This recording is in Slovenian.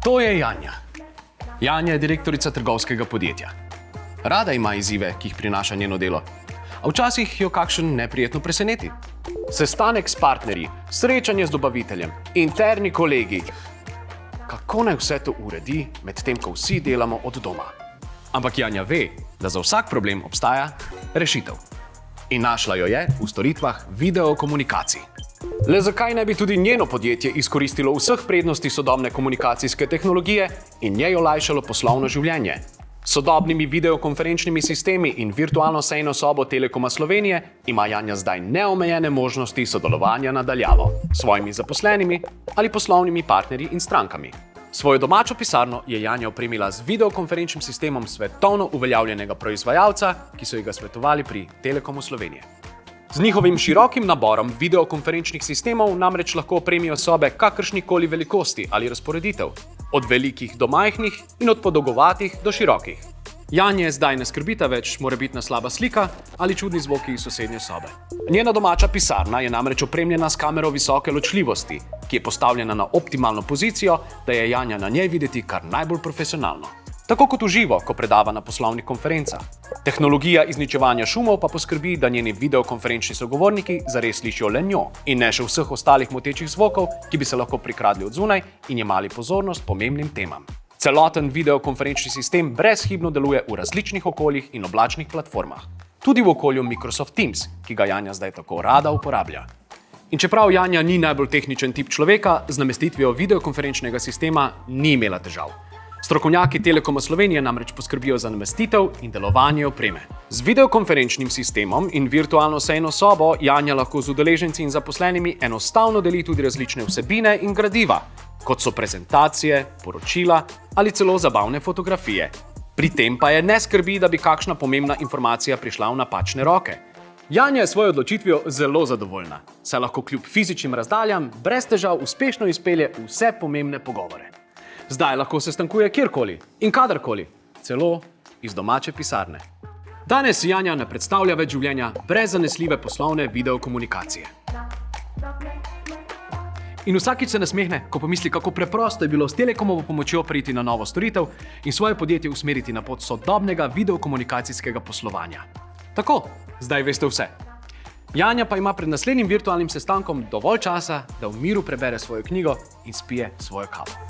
To je Janja. Janja je direktorica trgovskega podjetja. Rada ima izzive, ki jih prinaša njeno delo, a včasih jo kakšen neprijetno preseneti. Sestanek s partnerji, srečanje z dobaviteljem, interni kolegi. Kako naj vse to uredi, medtem ko vsi delamo od doma? Ampak Janja ve, da za vsak problem obstaja rešitev. In našla jo je v storitvah videokomunikacij. Le zakaj ne bi tudi njeno podjetje izkoristilo vseh prednosti sodobne komunikacijske tehnologije in njej olajšalo poslovno življenje? S sodobnimi videokonferenčnimi sistemi in virtualno sejno sobo Telekoma Slovenije ima Janja zdaj neomejene možnosti sodelovanja na daljavo s svojimi zaposlenimi ali poslovnimi partnerji in strankami. Svojo domačo pisarno je Janja opremila z videokonferenčnim sistemom svetovno uveljavljenega proizvajalca, ki so ji ga svetovali pri Telekomu Slovenije. Z njihovim širokim naborom videokonferenčnih sistemov namreč lahko opremijo sobe kakršnikoli velikosti ali razporeditev, od velikih do majhnih in od podolgovatih do širokih. Janje zdaj ne skrbita več morebitna slaba slika ali čudni zvoki iz sosednje sobe. Njena domača pisarna je namreč opremljena s kamero visoke ločljivosti, ki je postavljena na optimalno pozicijo, da je Janja na njej videti kar najbolj profesionalno. Tako kot v živo, ko predava na poslovnih konferencah. Tehnologija izničevanja šumov pa poskrbi, da njeni videokonferenčni sogovorniki zares slišijo le njo in ne še vseh ostalih motečih zvokov, ki bi se lahko prikradli od zunaj in jemali pozornost pomembnim temam. Celoten videokonferenčni sistem brezhibno deluje v različnih okoljih in oblačnih platformah. Tudi v okolju Microsoft Teams, ki ga Janja zdaj tako rada uporablja. In čeprav Janja ni najbolj tehničen tip človeka, z namestitvijo videokonferenčnega sistema ni imela težav. Strokovnjaki Telekoma Slovenije namreč poskrbijo za namestitev in delovanje opreme. Z videokonferenčnim sistemom in virtualno sejno sobo Janja lahko z udeleženci in zaposlenimi enostavno deli tudi različne vsebine in gradiva, kot so prezentacije, poročila ali celo zabavne fotografije. Pri tem pa je ne skrbi, da bi kakšna pomembna informacija prišla v napačne roke. Janja je s svojo odločitvijo zelo zadovoljna, saj lahko kljub fizičnim razdaljam brez težav uspešno izpelje vse pomembne pogovore. Zdaj lahko se sestankuje kjerkoli in kadarkoli, celo iz domače pisarne. Danes Janja ne predstavlja več življenja brez zanesljive poslovne videokomunikacije. In vsakič se nasmehne, ko pomisli, kako preprosto je bilo s Telekomovo pomočjo priti na novo storitev in svoje podjetje usmeriti na pot sodobnega videokomunikacijskega poslovanja. Tako, zdaj veste vse. Janja pa ima pred naslednjim virtualnim sestankom dovolj časa, da v miru prebere svojo knjigo in spije svojo kavo.